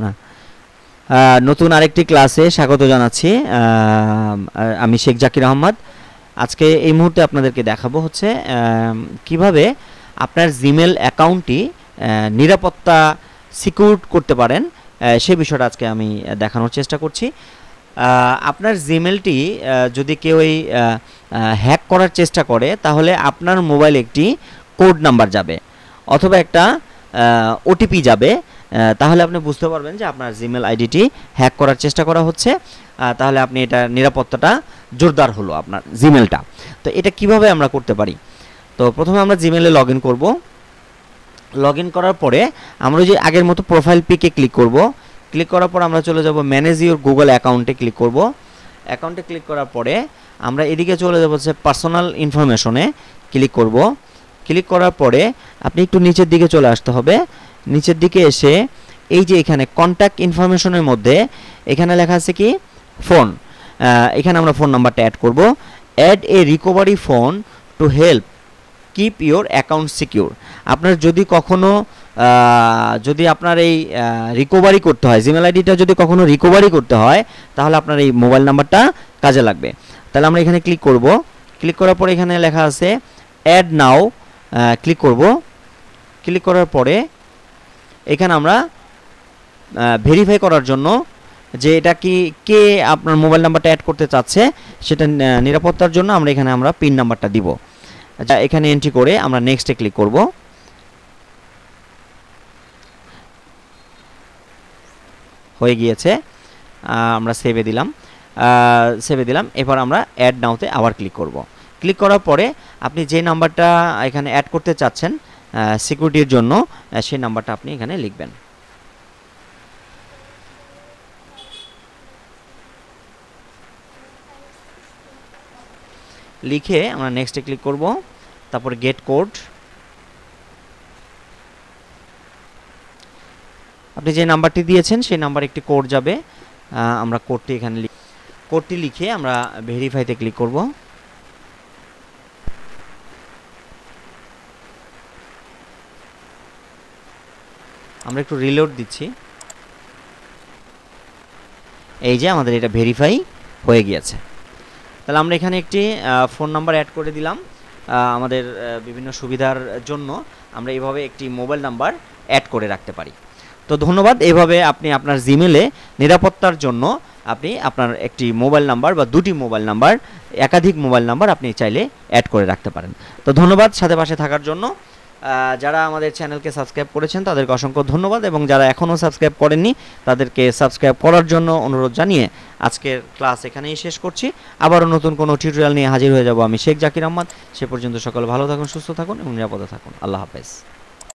না, নতুন আরেকটি ক্লাসে স্বাগত জানাচ্ছি। আমি শেখ জাকির আহমদ। আজকে এই মুহূর্তে আপনাদেরকে দেখাবো হচ্ছে কিভাবে আপনার জিমেল অ্যাকাউন্টটি নিরাপত্তা সিকিউর করতে পারেন, সেই বিষয়টা আজকে আমি দেখানোর চেষ্টা করছি। আপনার জিমেলটি যদি কেউ হ্যাক করার চেষ্টা করে, তাহলে আপনার মোবাইলে একটি কোড নাম্বার যাবে অথবা একটা ওটিপি যাবে। তাহলে আপনি বুঝতে পারবেন যে আপনার জিমেল আইডিটি হ্যাক করার চেষ্টা করা হচ্ছে। তাহলে আপনি এটা নিরাপত্তাটা জোরদার হলো আপনার জিমেলটা। তো এটা কিভাবে আমরা করতে পারি? তো প্রথমে আমরা জিমেলে লগ ইন করবো। লগ ইন করার পরে আমরা যে আগের মতো প্রোফাইল পিকে ক্লিক করব। ক্লিক করার পর আমরা চলে যাব ম্যানেজ ইউর গুগল অ্যাকাউন্টে ক্লিক করব। অ্যাকাউন্টে ক্লিক করার পরে আমরা এদিকে চলে যাব হচ্ছে পার্সোনাল ইনফরমেশনে ক্লিক করব। ক্লিক করার পরে আপনি একটু নিচের দিকে চলে আসতে হবে। নিচের দিকে এসে এই যে এখানে কন্ট্যাক্ট ইনফরমেশনের মধ্যে এখানে লেখা আছে কি ফোন, এখানে আমরা ফোন নাম্বারটা অ্যাড করব। Add a recovery phone to help keep your account secure. আপনার যদি কখনো যদি আপনার এই রিকভারি করতে হয়, জিমেল আইডিটা যদি কখনো রিকভারি করতে হয়, তাহলে আপনার এই মোবাইল নাম্বারটা কাজে লাগবে। তাহলে আমরা এখানে ক্লিক করব। ক্লিক করার পরে এখানে লেখা আছে অ্যাড নাও, ক্লিক করব। ক্লিক করার পরে এখানে আমরা ভেরিফাই করার জন্য যে এটা কি কে আপনার মোবাইল নাম্বারটা অ্যাড করতে চাচ্ছে, সেটা নিরাপত্তার জন্য আমরা পিন নাম্বারটা দিব। এখানে এন্ট্রি করে আমরা নেক্সটে ক্লিক করব। হয়ে গিয়েছে, আমরা সেভে দিলাম। এবার আমরা অ্যাড নাওতে আবার ক্লিক করব। ক্লিক করার পরে আপনি যে নাম্বারটা এখানে অ্যাড করতে চাচ্ছেন সিকিউরিটির জন্য, সেই নাম্বারটা আপনি এখানে লিখবেন। লিখে আমরা নেক্সটে ক্লিক করব। তারপরে গেট কোড। আপনি যে নাম্বারটি দিয়েছেন সেই নাম্বারে একটি কোড যাবে। আমরা কোডটি এখানে কোডটি লিখে আমরা ভেরিফাইতে ক্লিক করব। আমরা একটু রিলোড দিচ্ছি। এই যে আমাদের এটা ভেরিফাই হয়ে গিয়েছে। তাহলে আমরা এখানে একটি ফোন নাম্বার অ্যাড করে দিলাম। আমাদের বিভিন্ন সুবিধার জন্য আমরা এইভাবে একটি মোবাইল নাম্বার অ্যাড করে রাখতে পারি। তো ধন্যবাদ। এইভাবে আপনি আপনার জিমেলে নিরাপত্তার জন্য আপনি আপনার একটি মোবাইল নাম্বার বা দুটি মোবাইল নাম্বার, একাধিক মোবাইল নাম্বার আপনি চাইলে অ্যাড করে রাখতে পারেন। তো ধন্যবাদ সাথে পাশে থাকার জন্য। যারা আমাদের চ্যানেলকে সাবস্ক্রাইব করেছেন তাদেরকে অসংখ্য ধন্যবাদ, এবং যারা এখনও সাবস্ক্রাইব করেননি তাদেরকে সাবস্ক্রাইব করার জন্য অনুরোধ জানিয়ে আজকের ক্লাস এখানেই শেষ করছি। আবারও নতুন কোনো টিউটোরিয়াল নিয়ে হাজির হয়ে যাব আমি শেখ জাকির আহমদ। সে পর্যন্ত সকলে ভালো থাকুন, সুস্থ থাকুন এবং নিরাপদে থাকুন। আল্লাহ হাফেজ।